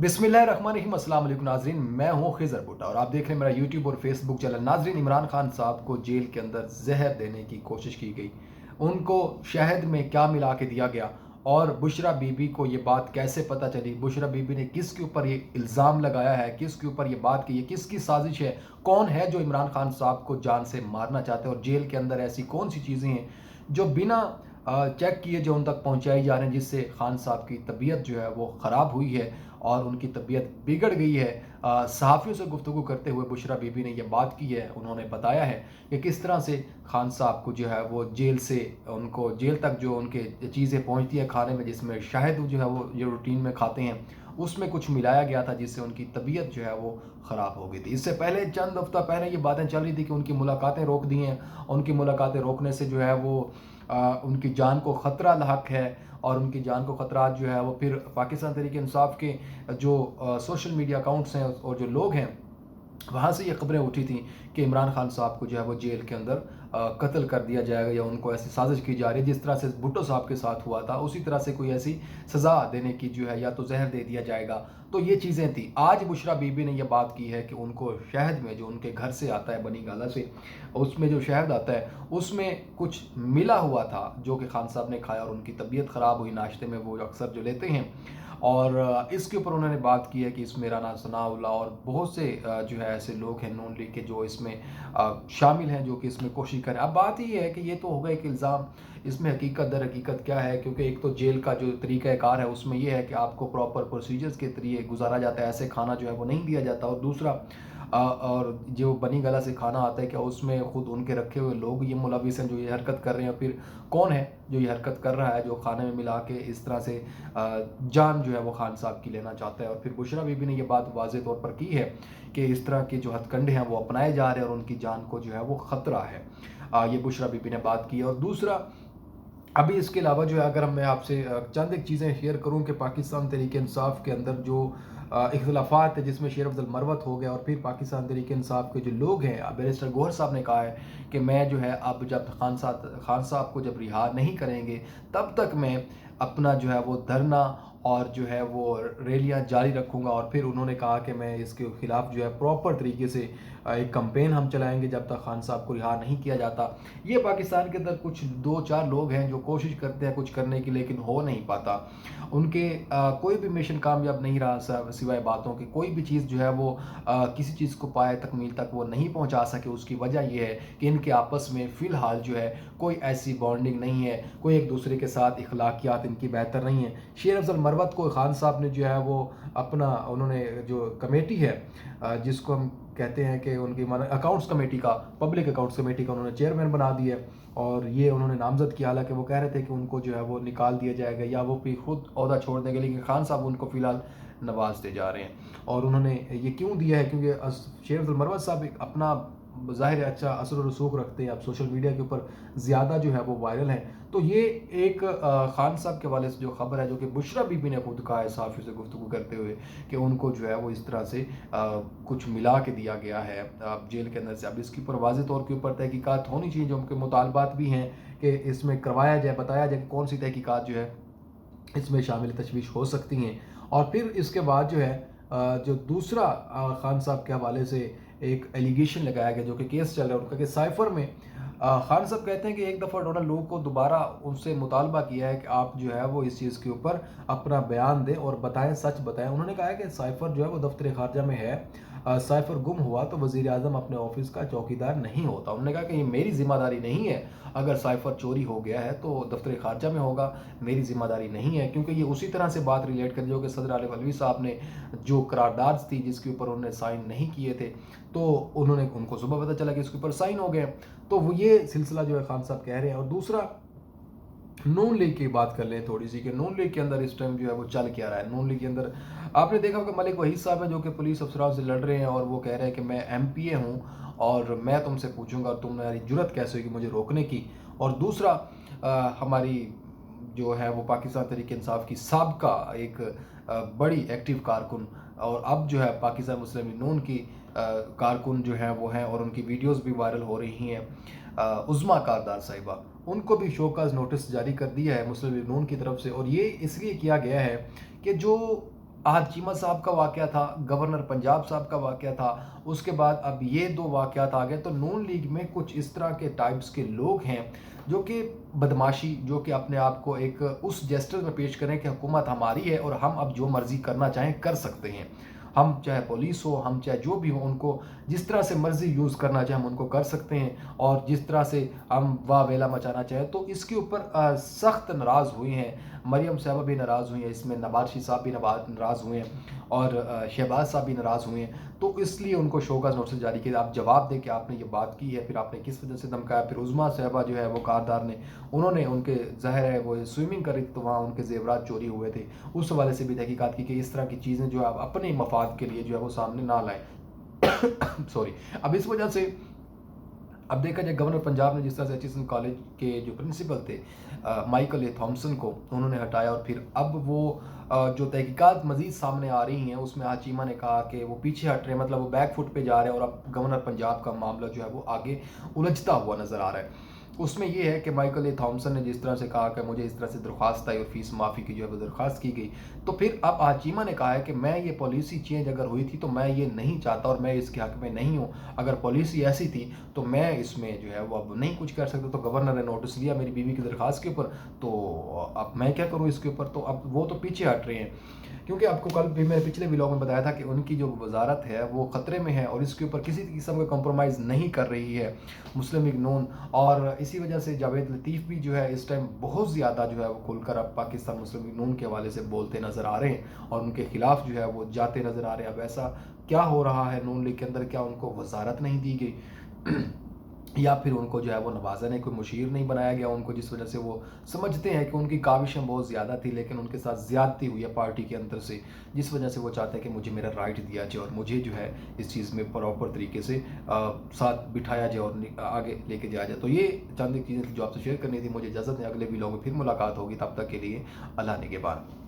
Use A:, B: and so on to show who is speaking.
A: बिस्मिल्लाहिर्रहमानिर्रहीम। अस्सलाम वालेकुम नाजरीन, मैं हूं खिजर भुट्टा और आप देख रहे हैं मेरा यूट्यूब और फेसबुक चैनल। नाजरीन, इमरान खान साहब को जेल के अंदर जहर देने की कोशिश की गई। उनको शहद में क्या मिला के दिया गया और बुशरा बीबी को ये बात कैसे पता चली, बुशरा बीबी ने किसके ऊपर ये इल्ज़ाम लगाया है, किसके ऊपर ये बात की है, किसकी साजिश है, कौन है जो इमरान खान साहब को जान से मारना चाहते हैं और जेल के अंदर ऐसी कौन सी चीज़ें हैं जो बिना चेक किए जो उन तक पहुंचाई जा रहे हैं, जिससे खान साहब की तबीयत जो है वो ख़राब हुई है और उनकी तबीयत बिगड़ गई है। सहाफ़ियों से गुफ्तगू करते हुए बुशरा बीबी ने यह बात की है। उन्होंने बताया है कि किस तरह से खान साहब को जो है वो जेल से उनको जेल तक जो उनके चीज़ें पहुंचती हैं खाने में, जिसमें शहद जो है वो जो रूटीन में खाते हैं उसमें कुछ मिलाया गया था, जिससे उनकी तबीयत जो है वो ख़राब हो गई थी। इससे पहले चंद हफ्ता पहले ये बातें चल रही थी कि उनकी मुलाकातें रोक दी हैं। उनकी मुलाकातें रोकने से जो है वो उनकी जान को ख़तरा लाक है और उनकी जान को ख़तरा जो है वो फिर पाकिस्तान तहरीक इंसाफ के जो सोशल मीडिया अकाउंट्स हैं और जो लोग हैं वहाँ से ये खबरें उठी थी कि इमरान खान साहब को जो है वो जेल के अंदर कत्ल कर दिया जाएगा या उनको ऐसी साजिश की जा रही है जिस तरह से भुट्टो साहब के साथ हुआ था, उसी तरह से कोई ऐसी सज़ा देने की जो है या तो जहर दे दिया जाएगा। तो ये चीज़ें थी। आज बुशरा बीबी ने यह बात की है कि उनको शहद में जो उनके घर से आता है बनी गाला से, उसमें जो शहद आता है उसमें कुछ मिला हुआ था जो कि खान साहब ने खाया और उनकी तबीयत ख़राब हुई। नाश्ते में वो अक्सर जो लेते हैं और इसके ऊपर उन्होंने बात की है कि इसमें राना सनाउल्लाह और बहुत से जो है ऐसे लोग हैं नून लीग के जो इसमें शामिल हैं जो कि इसमें कोशिश करें। अब बात ये है कि ये तो होगा एक इल्ज़ाम, इसमें हकीकत दर हकीकत क्या है, क्योंकि एक तो जेल का जो तरीक़ाकार है उसमें ये है कि आपको प्रॉपर प्रोसीजर्स के ज़रिए गुजारा जाता है, ऐसे खाना जो है वो नहीं दिया जाता। और दूसरा और जो बनी गला से खाना आता है क्या उसमें खुद उनके रखे हुए लोग ये मुलविस हैं जो ये हरकत कर रहे हैं, फिर कौन है जो ये हरकत कर रहा है जो खाने में मिला के इस तरह से जान जो है वो खान साहब की लेना चाहता है। और फिर बुशरा बीबी ने ये बात वाज़ेह तौर पर की है कि इस तरह के जो हथकंडे हैं वो अपनाए जा रहे हैं और उनकी जान को जो है वो ख़तरा है। ये बुशरा बीबी ने बात की है। और दूसरा, अभी इसके अलावा जो है अगर मैं आपसे चंद एक चीज़ें शेयर करूं कि पाकिस्तान तहरीक इंसाफ के अंदर जो इख्तलाफात है जिसमें शेर अफजल मरवत हो गया और फिर पाकिस्तान तहरीक इंसाफ के जो लोग हैं, बैरिस्टर गौहर साहब ने कहा है कि मैं जो है अब जब खान साहब को जब रिहा नहीं करेंगे तब तक मैं अपना जो है वो धरना और जो है वो रैलियां जारी रखूंगा। और फिर उन्होंने कहा कि मैं इसके खिलाफ जो है प्रॉपर तरीके से एक कैंपेन हम चलाएंगे जब तक खान साहब को रिहा नहीं किया जाता। ये पाकिस्तान के अंदर कुछ दो चार लोग हैं जो कोशिश करते हैं कुछ करने की, लेकिन हो नहीं पाता। उनके कोई भी मिशन कामयाब नहीं रहा सिवाय बातों के। कोई भी चीज़ जो है वो किसी चीज़ को पाए तकमील तक वो नहीं पहुंचा सके। उसकी वजह यह है कि इनके आपस में फ़िलहाल जो है कोई ऐसी बॉन्डिंग नहीं है, कोई एक दूसरे के साथ इखलाकियात इनकी बेहतर नहीं है। शेर अफजल मरवत को खान साहब ने जो है वो अपना उन्होंने जो कमेटी है जिसको हम कहते हैं कि उनकी अकाउंट्स कमेटी का, पब्लिक अकाउंट्स कमेटी का उन्होंने चेयरमैन बना दिया और ये उन्होंने नामजद किया। हालांकि वो कह रहे थे कि उनको जो है वो निकाल दिया जाएगा या वो भी खुद ओहदा छोड़ देंगे, लेकिन खान साहब उनको फ़िलहाल नवाजते जा रहे हैं। और उन्होंने ये क्यों दिया है, क्योंकि शेर अब्दुल मरवत साहब एक अपना ज़ाहिर है अच्छा असर और रसूख रखते हैं, अब सोशल मीडिया के ऊपर ज़्यादा जो है वो वायरल हैं। तो ये एक खान साहब के हवाले से जो खबर है जो कि बुशरा बीबी ने खुद कहा है सहाफ़ी से गुफ्तगू करते हुए कि उनको जो है वो इस तरह से कुछ मिला के दिया गया है जेल के अंदर से। अब इसके ऊपर वाज़ेह तौर के ऊपर तहकीकात होनी चाहिए, जो उनके मुतालबात भी हैं कि इसमें करवाया जाए, बताया जाए कि कौन सी तहकीकात जो है इसमें शामिल तशवीश हो सकती हैं। और फिर इसके बाद जो है जो दूसरा खान साहब के हवाले से एक एलिगेशन लगाया गया जो कि केस चल रहा है उनका कि साइफर में खान साहब कहते हैं कि एक दफ़ा डोनाल्ड लोग को दोबारा उनसे मुतालबा किया है कि आप जो है वो इस चीज़ के ऊपर अपना बयान दें और बताएं, सच बताएं। उन्होंने कहा है कि साइफर जो है वो दफ्तर खारजा में है, साइफर गुम हुआ तो वज़ीर आज़म अपने ऑफिस का चौकीदार नहीं होता। उन्होंने कहा कि ये मेरी ज़िम्मेदारी नहीं है, अगर साइफर चोरी हो गया है तो दफ्तर खारजा में होगा, मेरी ज़िम्मेदारी नहीं है। क्योंकि ये उसी तरह से बात रिलेट कर जो कि सदर आरिफ अलवी साहब ने जो करारदाद थी जिसके ऊपर उन्होंने साइन नहीं किए थे, तो उनको सुबह पता चला कि इसके ऊपर साइन हो गए। तो वो ये सिलसिला जो है खान साहब कह रहे हैं। और दूसरा, नून लीग की बात कर लें थोड़ी सी कि नून लीग के अंदर इस टाइम जो है वो चल क्या रहा है। नून लीग के अंदर आपने देखा होगा मलिक वहीद साहब हैं जो कि पुलिस अफसरान से लड़ रहे हैं और वो कह रहे हैं कि मैं एमपीए हूँ और मैं तुमसे पूछूंगा और तुम्हारी जुर्रत कैसे होगी मुझे रोकने की। और दूसरा, हमारी जो है वो पाकिस्तान तहरीक इंसाफ की साबका एक बड़ी एक्टिव कारकुन और अब जो है पाकिस्तान मुस्लिम लीग नून की कारकुन जो है वो हैं और उनकी वीडियोस भी वायरल हो रही हैं, उज़्मा कारदार साहिबा, उनको भी शोकाज नोटिस जारी कर दिया है मुस्लिम लीग नून की तरफ से। और ये इसलिए किया गया है कि जो आहद चीमा साहब का वाक़या था, गवर्नर पंजाब साहब का वाक़या था, उसके बाद अब ये 2 वाक़यात आ गए। तो नून लीग में कुछ इस तरह के टाइप्स के लोग हैं जो कि बदमाशी, जो कि अपने आप को एक उस जेस्चर में पेश करें कि हुकूमत हमारी है और हम अब जो मर्ज़ी करना चाहें कर सकते हैं। हम चाहे पुलिस हो, हम चाहे जो भी हो, उनको जिस तरह से मर्ज़ी यूज़ करना चाहें हम उनको कर सकते हैं, और जिस तरह से हम वाह वेला मचाना चाहें। तो इसके ऊपर सख्त नाराज़ हुए हैं। मरियम साहबा भी नाराज़ हुई हैं, इसमें नवाज़ शरीफ साहब भी नाराज़ हुए हैं, और शहबाज साहब भी नाराज़ हुए हैं। तो इसलिए उनको शोकॉज़ नोटिस जारी किया। आप जवाब दें कि आपने ये बात की है, फिर आपने किस वजह से धमकाया। फिर उज़मा साहबा जो है वो कारदार ने, उन्होंने उनके ज़ाहिर है वो स्विमिंग कर रही थी तो वहाँ उनके ज़ेवरात चोरी हुए थे, उस हवाले से भी तहकीकात की कि इस तरह की चीज़ें जो है आप अपने मफाद के लिए जो है वो सामने ना लाएं। सॉरी। अब इस वजह से अब देखा जाए, गवर्नर पंजाब ने जिस तरह से एचिसन कॉलेज के जो प्रिंसिपल थे माइकल ए थॉम्सन को उन्होंने हटाया, और फिर अब वो जो तहकीकात मज़ीद सामने आ रही हैं उसमें हाचीमा ने कहा कि वो पीछे हट रहे हैं, मतलब वो बैक फुट पे जा रहे हैं, और अब गवर्नर पंजाब का मामला जो है वो आगे उलझता हुआ नज़र आ रहा है। उसमें ये है कि माइकल ए थॉम्सन ने जिस तरह से कहा कि मुझे इस तरह से दरख्वास्त आई और फीस माफ़ी की जो है वो दरख्वास्त की गई, तो फिर अब हाचीमा ने कहा है कि मैं ये पॉलिसी चेंज अगर हुई थी तो मैं ये नहीं चाहता और मैं इसके हक़ में नहीं हूँ। अगर पॉलिसी ऐसी थी तो मैं इसमें जो है वो अब नहीं कुछ कर सकता। तो गवर्नर ने नोटिस लिया मेरी बीवी की दरख्वास्त के ऊपर, तो अब मैं क्या करूँ इसके ऊपर। तो अब वो तो पीछे हट रहे हैं, क्योंकि आपको कल भी मैंने पिछले व्लॉग में बताया था कि उनकी जो वजारत है वो ख़तरे में है, और इसके ऊपर किसी किस्म का कंप्रोमाइज़ नहीं कर रही है मुस्लिम लीग नून। और इसी वजह से जावेद लतीफ़ भी जो है इस टाइम बहुत ज़्यादा जो है वो खुलकर अब पाकिस्तान मुस्लिम लीग नून के हवाले से बोलते नज़र आ रहे हैं, और उनके ख़िलाफ़ जो है वो जाते नज़र आ रहे हैं। अब ऐसा क्या हो रहा है नून लीग के अंदर, क्या उनको वजारत नहीं दी गई या फिर उनको जो है वो नवाजा ने कोई मुशीर नहीं बनाया गया उनको, जिस वजह से वो समझते हैं कि उनकी काविशें बहुत ज़्यादा थी, लेकिन उनके साथ ज़्यादती हुई है पार्टी के अंदर से, जिस वजह से वो चाहते हैं कि मुझे मेरा राइट दिया जाए और मुझे जो है इस चीज़ में प्रॉपर तरीके से साथ बिठाया जाए और आगे लेके जाया जाए। तो ये चंद एक चीज़ें थी जो आपसे शेयर करनी थी। मुझे इजाज़त है, अगले वीडियो में फिर मुलाकात होगी, तब तक के लिए अल्लाह निगहबान।